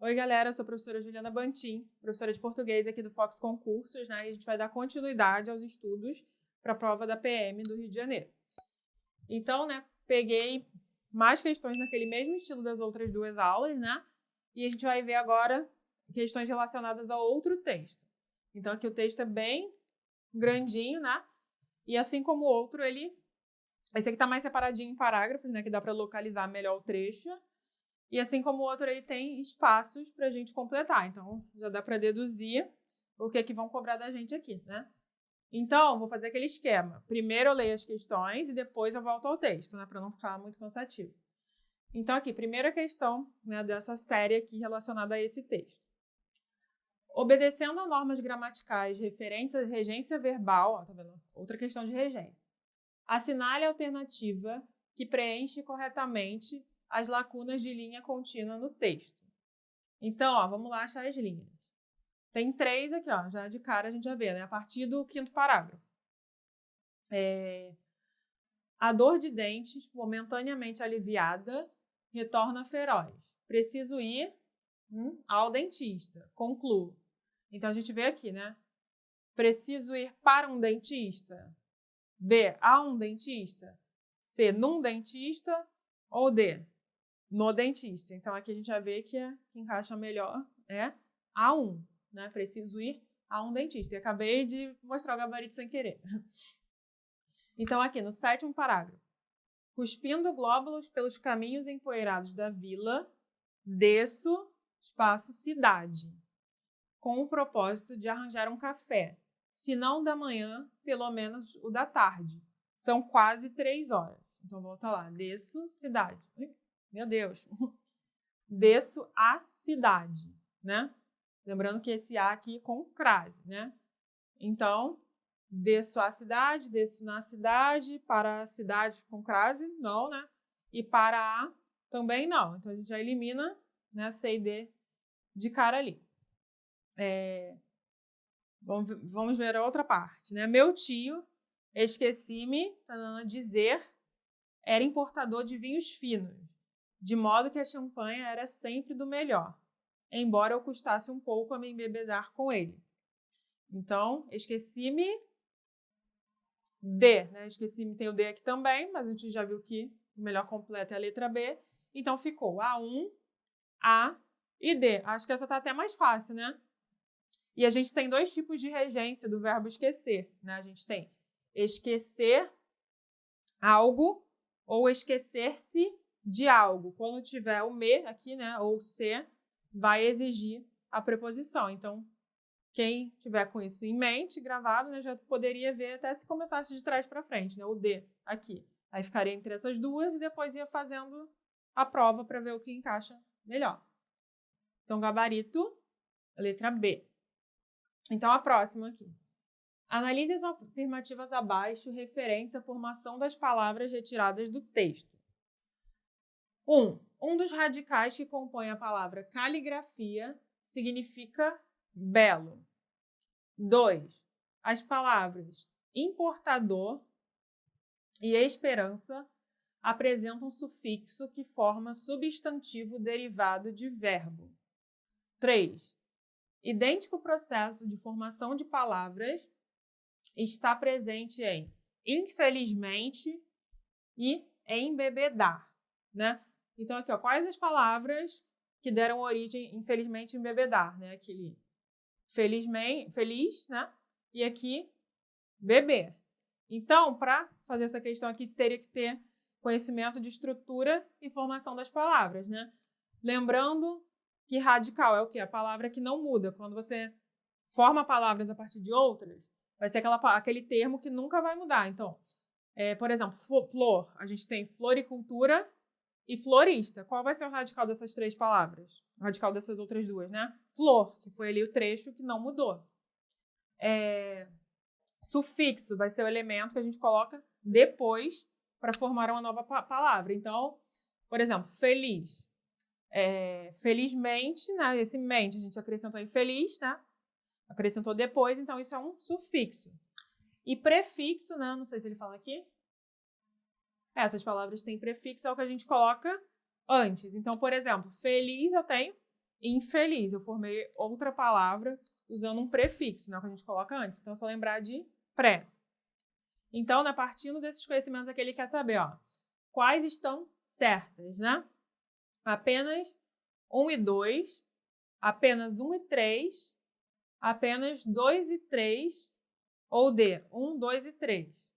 Oi, galera, eu sou a professora Juliana Bantim, professora de português aqui do Fox Concursos, né? E a gente vai dar continuidade aos estudos para a prova da PM do Rio de Janeiro. Então, né, peguei mais questões naquele mesmo estilo das outras duas aulas, né? E a gente vai ver agora questões relacionadas a outro texto. Então, aqui o texto é bem grandinho, né? E assim como o outro, esse aqui está mais separadinho em parágrafos, né? Que dá para localizar melhor o trecho. E assim como o outro, ele tem espaços para a gente completar. Então, já dá para deduzir o que vão cobrar da gente aqui, né? Então, vou fazer aquele esquema. Primeiro eu leio as questões e depois eu volto ao texto, né? Para não ficar muito cansativo. Então, aqui, primeira questão, né, dessa série aqui relacionada a esse texto. Obedecendo a normas gramaticais referentes à regência verbal, ó, tá vendo? Outra questão de regência. Assinale a alternativa que preenche corretamente as lacunas de linha contínua no texto. Então, ó, vamos lá achar as linhas. Tem 3 aqui, ó, já de cara a gente já vê, né? A partir do 5º parágrafo. A dor de dentes, momentaneamente aliviada, retorna feroz. Preciso ir ao dentista. Concluo. Então, a gente vê aqui, né? Preciso ir para um dentista. B, a um dentista. C, num dentista. Ou D, no dentista. Então, aqui a gente já vê que encaixa melhor é A1, né? Preciso ir a um dentista. E acabei de mostrar o gabarito sem querer. Então, aqui no 7º parágrafo. Cuspindo glóbulos pelos caminhos empoeirados da vila, desço, espaço, cidade, com o propósito de arranjar um café. Se não da manhã, pelo menos o da tarde. São quase 3 horas. Então, volta lá. Desço, cidade. Meu Deus. Desço a cidade, né? Lembrando que esse A aqui com crase, né? Então, desço a cidade, desço na cidade, para a cidade com crase, não, né? E para A também não. Então, a gente já elimina, né, C e D de cara ali. Vamos ver a outra parte, né? Meu tio, esqueci-me, dizer, era importador de vinhos finos, de modo que a champanhe era sempre do melhor, embora eu custasse um pouco a me embebedar com ele. Então, esqueci-me, D, né? Esqueci-me, tem o D aqui também, mas a gente já viu que o melhor completo é a letra B. Então, ficou A1, A e D. Acho que essa tá até mais fácil, né? E a gente tem 2 tipos de regência do verbo esquecer, né? A gente tem esquecer algo ou esquecer-se de algo. Quando tiver o me aqui, né, ou se, vai exigir a preposição. Então, quem tiver com isso em mente, gravado, né, já poderia ver até se começasse de trás para frente, né, o de aqui. Aí ficaria entre essas duas e depois ia fazendo a prova para ver o que encaixa melhor. Então, gabarito, letra B. Então, a próxima aqui. Analise as afirmativas abaixo referentes à formação das palavras retiradas do texto. 1. Um dos radicais que compõe a palavra caligrafia significa belo. 2. As palavras importador e esperança apresentam sufixo que forma substantivo derivado de verbo. 3. Idêntico processo de formação de palavras está presente em infelizmente e embebedar, né? Então, aqui, ó, quais as palavras que deram origem, infelizmente, embebedar, né? Aqui, felizmente, feliz, né? E aqui, beber. Então, para fazer essa questão aqui, teria que ter conhecimento de estrutura e formação das palavras, né? Lembrando que radical é o quê? A palavra que não muda. Quando você forma palavras a partir de outras, vai ser aquele termo que nunca vai mudar. Então, por exemplo, flor. A gente tem floricultura e florista. Qual vai ser o radical dessas 3 palavras? O radical dessas outras 2, né? Flor, que foi ali o trecho que não mudou. Sufixo vai ser o elemento que a gente coloca depois para formar uma nova palavra. Então, por exemplo, feliz. Felizmente, né? Esse mente a gente acrescentou em feliz, né? Acrescentou depois, então isso é um sufixo. E prefixo, né? Não sei se ele fala aqui. Essas palavras têm prefixo, é o que a gente coloca antes. Então, por exemplo, feliz eu tenho infeliz. Eu formei outra palavra usando um prefixo, né, que a gente coloca antes. Então, é só lembrar de pré. Então, né, partindo desses conhecimentos aqui, ele quer saber, ó, quais estão certas, né? Apenas 1 e 2, apenas 1 e 3, apenas 2 e 3, ou D, 1, 2 e 3.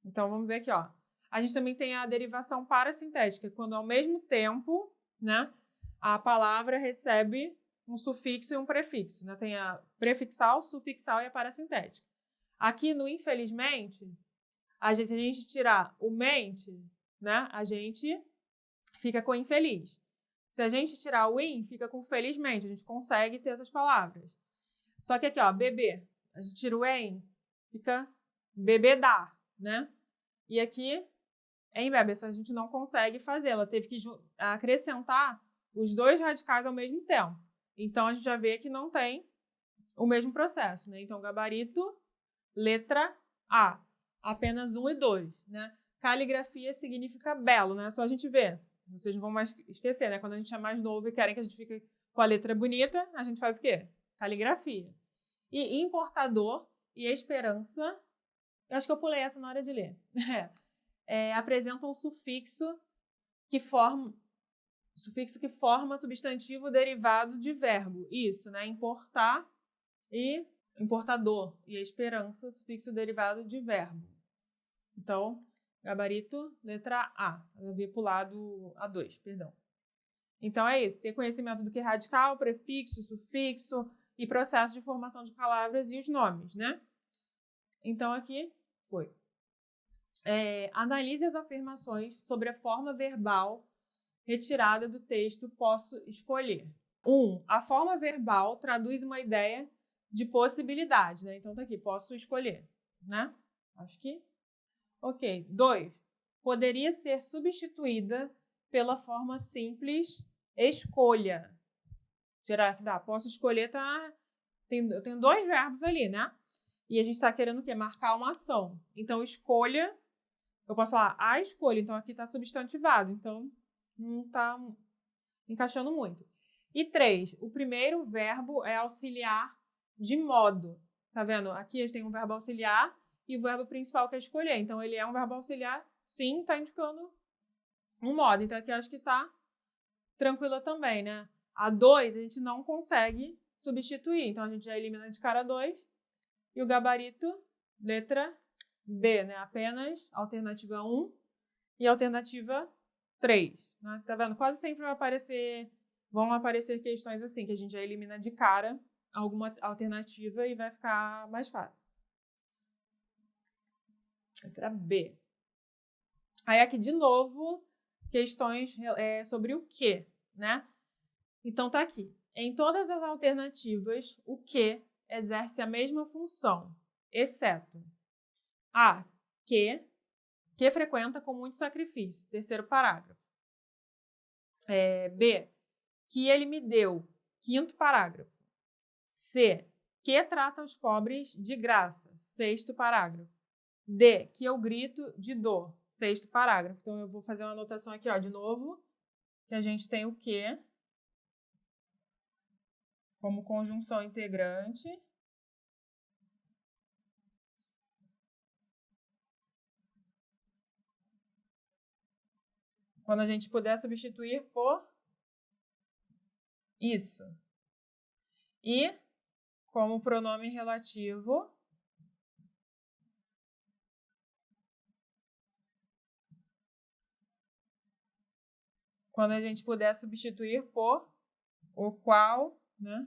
Então, vamos ver aqui, ó. A gente também tem a derivação parasintética, quando ao mesmo tempo, né, a palavra recebe um sufixo e um prefixo, né? Tem a prefixal, sufixal e a parasintética. Aqui no infelizmente, se a gente tirar o mente, né, a gente fica com infeliz. Se a gente tirar o in, fica com felizmente. A gente consegue ter essas palavras. Só que aqui, ó, bebê, a gente tira o em, fica bebedar, né? E aqui, em bebê, a gente não consegue fazer. Ela teve que acrescentar os dois radicais ao mesmo tempo. Então, a gente já vê que não tem o mesmo processo, né? Então, gabarito, letra A. Apenas 1 e 2, né? Caligrafia significa belo, né? Só a gente ver. Vocês não vão mais esquecer, né? Quando a gente é mais novo e querem que a gente fique com a letra bonita, a gente faz o quê? Caligrafia. E importador e esperança, eu acho que eu pulei essa na hora de ler. Apresentam um sufixo que forma substantivo derivado de verbo. Isso, né? Importar e importador. E a esperança, sufixo derivado de verbo. Então, gabarito, letra A. Eu havia pulado a 2, perdão. Então, é isso. Ter conhecimento do que é radical, prefixo, sufixo e processo de formação de palavras e os nomes, né? Então, aqui foi. Analise as afirmações sobre a forma verbal retirada do texto posso escolher. 1. A forma verbal traduz uma ideia de possibilidade, né? Então, tá aqui, posso escolher, né? Acho que... Ok. 2. Poderia ser substituída pela forma simples escolha. Será que dá? Posso escolher, tá? Eu tenho dois verbos ali, né? E a gente está querendo o quê? Marcar uma ação. Então, escolha, eu posso falar a escolha. Então, aqui está substantivado. Então, não está encaixando muito. E 3, o primeiro verbo é auxiliar de modo. Tá vendo? Aqui a gente tem um verbo auxiliar e o verbo principal que é escolher. Então, ele é um verbo auxiliar, sim, está indicando um modo. Então, aqui eu acho que está tranquila também, né? A 2 a gente não consegue substituir. Então, a gente já elimina de cara 2. E o gabarito, letra B, né? Apenas alternativa 1 e alternativa 3. Né? Tá vendo? Quase sempre vão aparecer questões assim, que a gente já elimina de cara alguma alternativa e vai ficar mais fácil. Letra B. Aí aqui, de novo, questões sobre o que, né? Então, tá aqui. Em todas as alternativas, o que exerce a mesma função, exceto A, que frequenta com muito sacrifício, terceiro parágrafo. B, que ele me deu, quinto parágrafo. C, que trata os pobres de graça, sexto parágrafo. D, que eu grito de dor, sexto parágrafo. Então, eu vou fazer uma anotação aqui, ó, de novo, que a gente tem o que como conjunção integrante. Quando a gente puder substituir por isso. E como pronome relativo, quando a gente puder substituir por o qual, né?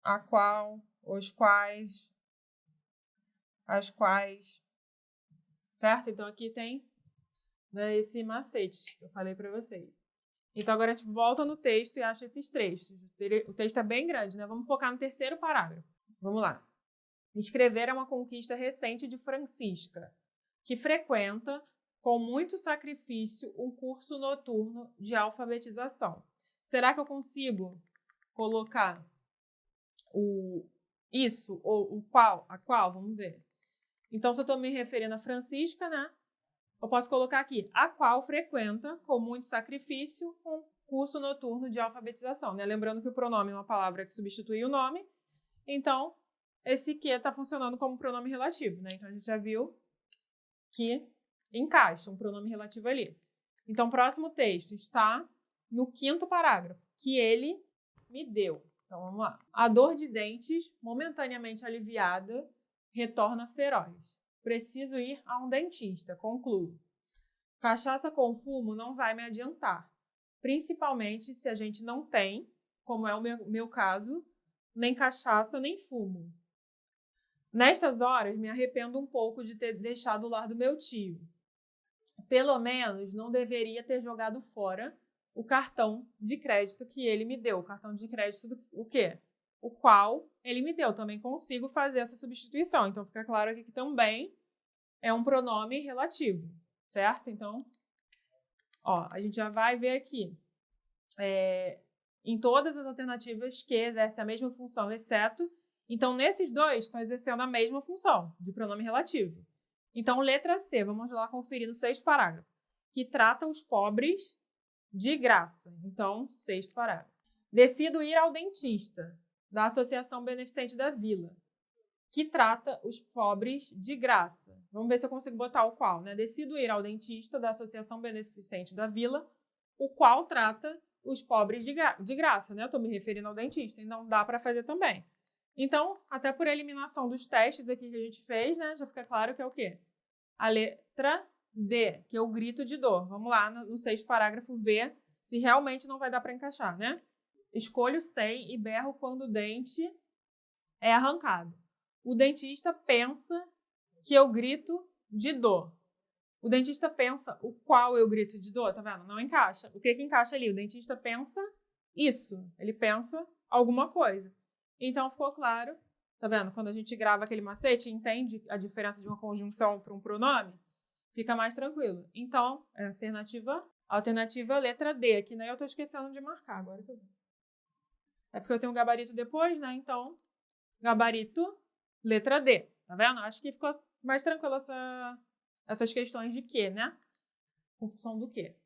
A qual, os quais, as quais, certo? Então, aqui tem, né, esse macete que eu falei para vocês. Então, agora a gente volta no texto e acha esses trechos. O texto é bem grande, né? Vamos focar no terceiro parágrafo. Vamos lá. Escrever é uma conquista recente de Francisca, que frequenta, com muito sacrifício, um curso noturno de alfabetização. Será que eu consigo colocar isso ou o qual, a qual? Vamos ver. Então, se eu estou me referindo a Francisca, né? Eu posso colocar aqui, a qual frequenta, com muito sacrifício, um curso noturno de alfabetização, né? Lembrando que o pronome é uma palavra que substitui o nome, então esse que está funcionando como pronome relativo, né? Então a gente já viu que encaixa um pronome relativo ali. Então o próximo texto está no 5º parágrafo, que ele me deu. Então vamos lá. A dor de dentes, momentaneamente aliviada, retorna feroz. Preciso ir a um dentista, concluo. Cachaça com fumo não vai me adiantar, principalmente se a gente não tem, como é o meu caso, nem cachaça nem fumo. Nestas horas, me arrependo um pouco de ter deixado o lar do meu tio. Pelo menos não deveria ter jogado fora o cartão de crédito que ele me deu. O cartão de crédito o quê? O qual ele me deu. Também consigo fazer essa substituição. Então, fica claro aqui que também é um pronome relativo, certo? Então, ó, a gente já vai ver aqui. Em todas as alternativas que exercem a mesma função, exceto... Então, nesses dois, estão exercendo a mesma função de pronome relativo. Então, letra C, vamos lá conferir no 6º parágrafo, que trata os pobres de graça. Então, 6º parágrafo. Decido ir ao dentista, da Associação Beneficente da Vila, que trata os pobres de graça. Vamos ver se eu consigo botar o qual, né? Decido ir ao dentista da Associação Beneficente da Vila, o qual trata os pobres de graça, né? Eu estou me referindo ao dentista, e não dá para fazer também. Então, até por eliminação dos testes aqui que a gente fez, né? Já fica claro que é o quê? A letra D, que é o grito de dor. Vamos lá no 6º parágrafo ver se realmente não vai dar para encaixar, né? Escolho sem e berro quando o dente é arrancado. O dentista pensa que eu grito de dor. O dentista pensa o qual eu grito de dor, tá vendo? Não encaixa. O que encaixa ali? O dentista pensa isso. Ele pensa alguma coisa. Então, ficou claro, tá vendo? Quando a gente grava aquele macete, entende a diferença de uma conjunção para um pronome, fica mais tranquilo. Então, alternativa letra D, aqui, né? Eu tô esquecendo de marcar agora. É porque eu tenho um gabarito depois, né? Então, gabarito, letra D, tá vendo? Acho que ficou mais tranquilo essas questões de quê, né? Com função do quê.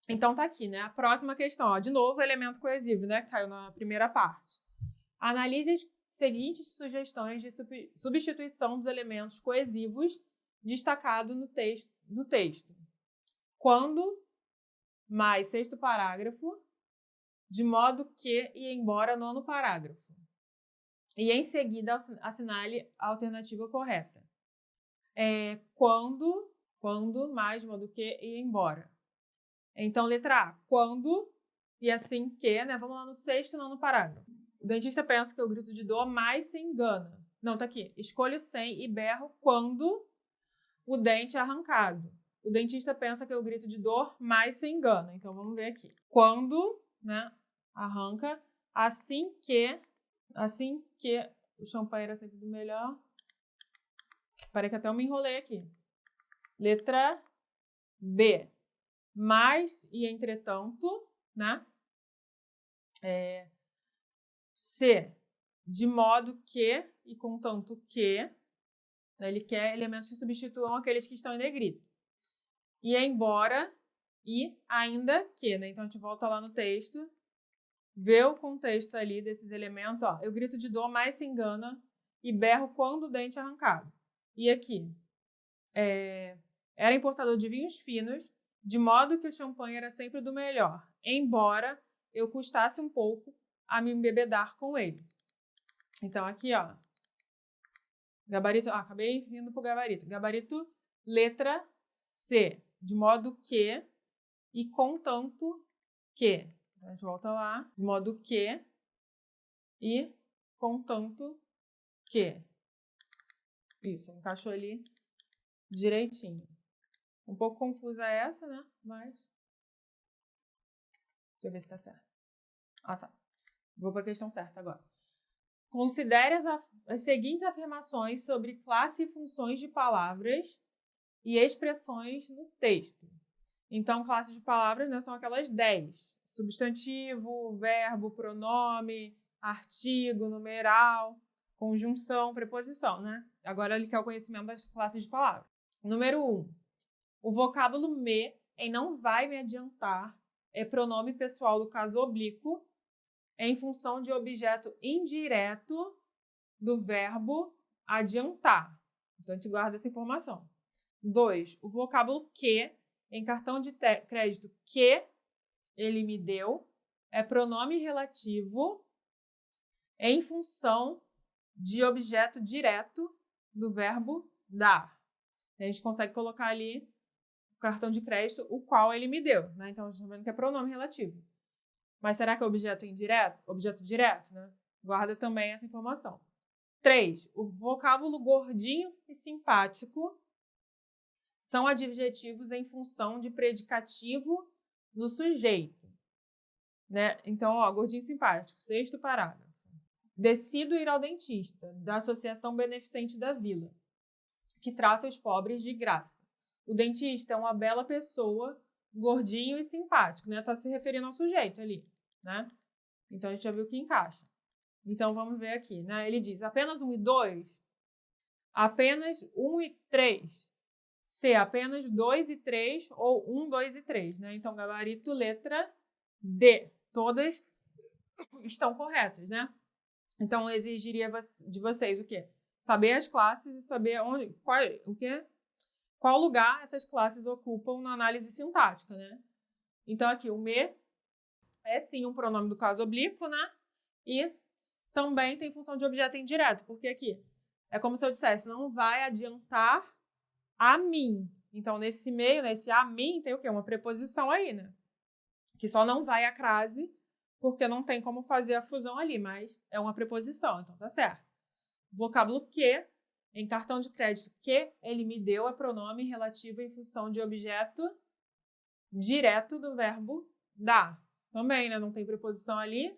Então, tá aqui, né? A próxima questão, ó. De novo, elemento coesivo, né? Caiu na primeira parte. Analise as seguintes sugestões de substituição dos elementos coesivos destacado no texto. Quando, mais 6º parágrafo, de modo que e embora 9º parágrafo. E em seguida assinale a alternativa correta. Quando, mais, de modo que e embora. Então, letra A, quando e assim que, né? Vamos lá no 6º e 9º parágrafo. O dentista pensa que é o grito de dor, mas se engana. Não, tá aqui. Escolho sem e berro quando o dente é arrancado. O dentista pensa que é o grito de dor, mas se engana. Então, vamos ver aqui. Quando, né, arranca, assim que o champanhe era sempre do melhor. Parei que até eu me enrolei aqui. Letra B. Mas e entretanto, né? C. De modo que e contanto que, né, ele quer elementos que substituam aqueles que estão em negrito. E embora e ainda que, né? Então a gente volta lá no texto, vê o contexto ali desses elementos, ó. Eu grito de dor, mas se engana e berro quando o dente é arrancado. E aqui, era importador de vinhos finos, de modo que o champanhe era sempre do melhor, embora eu custasse um pouco a me embebedar com ele. Então, aqui, ó, gabarito, acabei indo pro gabarito. Gabarito, letra C, de modo que e contanto que. A gente volta lá, de modo que e contanto que. Isso, encaixou ali direitinho. Um pouco confusa essa, né? Mas deixa eu ver se tá certo. Ah, tá. Vou para a questão certa agora. Considere as seguintes afirmações sobre classe e funções de palavras e expressões no texto. Então, classes de palavras, né, são aquelas 10. Substantivo, verbo, pronome, artigo, numeral, conjunção, preposição, né? Agora ele quer o conhecimento das classes de palavras. Número 1. O vocábulo me em não vai me adiantar é pronome pessoal do caso oblíquo em função de objeto indireto do verbo adiantar. Então, a gente guarda essa informação. 2. O vocábulo que, em cartão de crédito que ele me deu, é pronome relativo em função de objeto direto do verbo dar. A gente consegue colocar ali o cartão de crédito, o qual ele me deu, né? Então, a gente está vendo que é pronome relativo. Mas será que é objeto indireto? Objeto direto, né? Guarda também essa informação. 3. O vocábulo gordinho e simpático são adjetivos em função de predicativo do sujeito, né? Então, gordinho e simpático, 6º parágrafo. Decido ir ao dentista, da Associação Beneficente da Vila, que trata os pobres de graça. O dentista é uma bela pessoa, gordinho e simpático, né? Tá se referindo ao sujeito ali, né? Então, a gente já viu que encaixa. Então, vamos ver aqui, né? Ele diz apenas 1 e 2, apenas 1 e 3, C, apenas 2 e 3 ou 1, 2 e 3, né? Então, gabarito, letra D. Todas estão corretas, né? Então, eu exigiria de vocês o quê? Saber as classes e saber qual lugar essas classes ocupam na análise sintática, né? Então, aqui, o me é sim um pronome do caso oblíquo, né? E também tem função de objeto indireto, porque aqui é como se eu dissesse, não vai adiantar a mim. Então, nesse meio, nesse a mim, tem o quê? Uma preposição aí, né? Que só não vai a crase, porque não tem como fazer a fusão ali, mas é uma preposição, então tá certo. Vocábulo que, em cartão de crédito que ele me deu, é pronome relativo em função de objeto direto do verbo dar. Também, né? Não tem preposição ali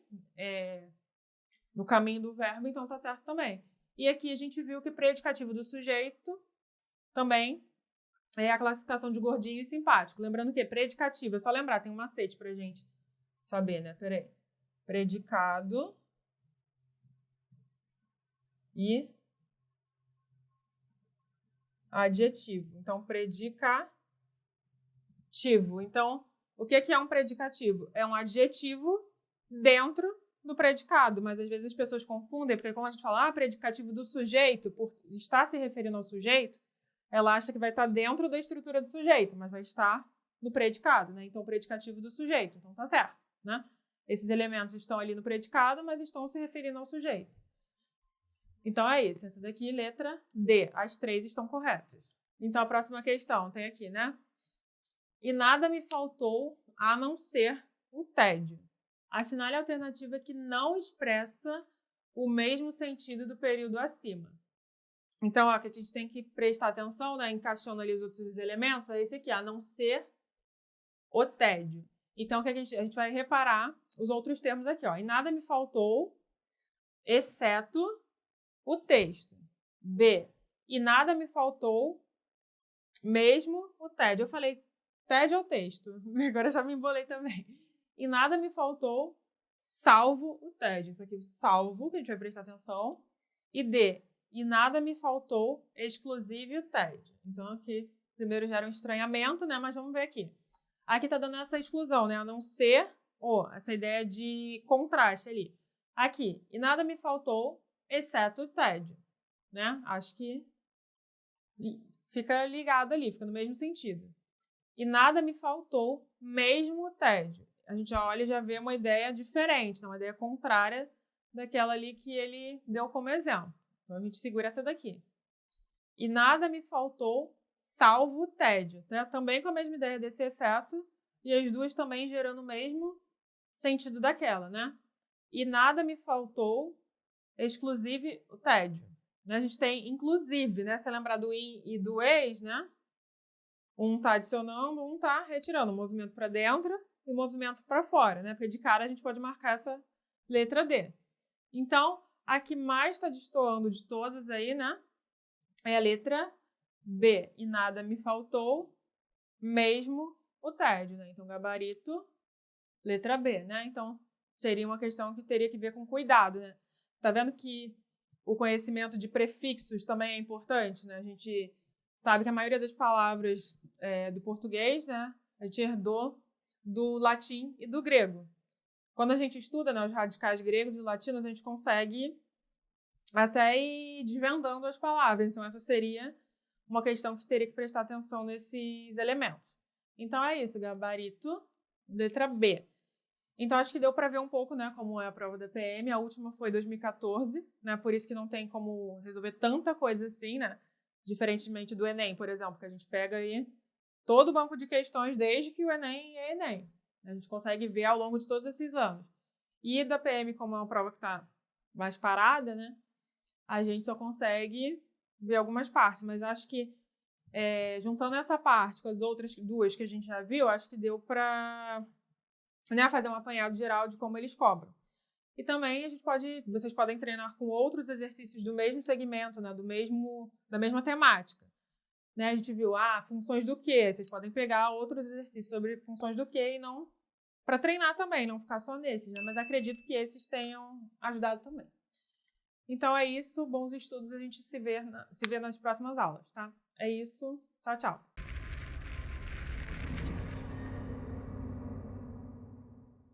no caminho do verbo, então tá certo também. E aqui a gente viu que predicativo do sujeito também é a classificação de gordinho e simpático. Lembrando que predicativo, é só lembrar, tem um macete pra gente saber, né? Peraí. Predicado e adjetivo. Então, predicativo. Então, o que é um predicativo? É um adjetivo dentro do predicado, mas às vezes as pessoas confundem, porque quando a gente fala predicativo do sujeito, por estar se referindo ao sujeito, ela acha que vai estar dentro da estrutura do sujeito, mas vai estar no predicado, né? Então, predicativo do sujeito. Então, tá certo, né? Esses elementos estão ali no predicado, mas estão se referindo ao sujeito. Então, é isso. Essa daqui, letra D. As 3 estão corretas. Então, a próxima questão tem aqui, né? E nada me faltou a não ser o tédio. Assinale a alternativa que não expressa o mesmo sentido do período acima. Então, que a gente tem que prestar atenção, né? Encaixando ali os outros elementos, é esse aqui, a não ser o tédio. Então, a gente vai reparar os outros termos aqui, ó. E nada me faltou, exceto o texto. B. E nada me faltou, mesmo o tédio. Eu falei tédio ou texto? Agora já me embolei também. E nada me faltou, salvo o tédio. Então, aqui o salvo, que a gente vai prestar atenção. E D. E nada me faltou, exclusive o tédio. Então, aqui, primeiro gera um estranhamento, né? Mas vamos ver aqui. Aqui tá dando essa exclusão, né? A não ser, essa ideia de contraste ali. Aqui, e nada me faltou, exceto o tédio, né? Acho que fica ligado ali, fica no mesmo sentido. E nada me faltou, mesmo o tédio. A gente já olha e já vê uma ideia diferente, uma ideia contrária daquela ali que ele deu como exemplo. Então, a gente segura essa daqui. E nada me faltou, salvo o tédio. Tá? Também com a mesma ideia desse exceto, e as duas também gerando o mesmo sentido daquela, né? E nada me faltou, exclusive o tédio. A gente tem inclusive, né? Se lembrar do in e do ex, né? Um tá adicionando, um tá retirando. O movimento para dentro e o movimento para fora, né? Porque de cara a gente pode marcar essa letra D. Então, a que mais está destoando de todas aí, né? É a letra B. E nada me faltou, mesmo o tédio, né? Então, gabarito, letra B, né? Então, seria uma questão que teria que ver com cuidado, né? Tá vendo que o conhecimento de prefixos também é importante, né? A gente sabe que a maioria das palavras do português, né? A gente herdou do latim e do grego. Quando a gente estuda, né, os radicais gregos e latinos, a gente consegue até ir desvendando as palavras. Então, essa seria uma questão que teria que prestar atenção nesses elementos. Então, é isso, gabarito, letra B. Então, acho que deu para ver um pouco, né, como é a prova da PM. A última foi 2014, né, por isso que não tem como resolver tanta coisa assim, né, diferentemente do Enem, por exemplo, que a gente pega aí todo o banco de questões desde que o Enem é Enem. A gente consegue ver ao longo de todos esses anos. E da PM, como é uma prova que está mais parada, né, a gente só consegue ver algumas partes, mas acho que juntando essa parte com as outras duas que a gente já viu, acho que deu para, né, fazer um apanhado geral de como eles cobram. E também vocês podem treinar com outros exercícios do mesmo segmento, né, da mesma temática. Né, a gente viu, funções do quê? Vocês podem pegar outros exercícios sobre funções do quê e não para treinar também, não ficar só nesses, né? Mas acredito que esses tenham ajudado também. Então é isso, bons estudos, a gente se vê nas próximas aulas, tá? É isso, tchau, tchau.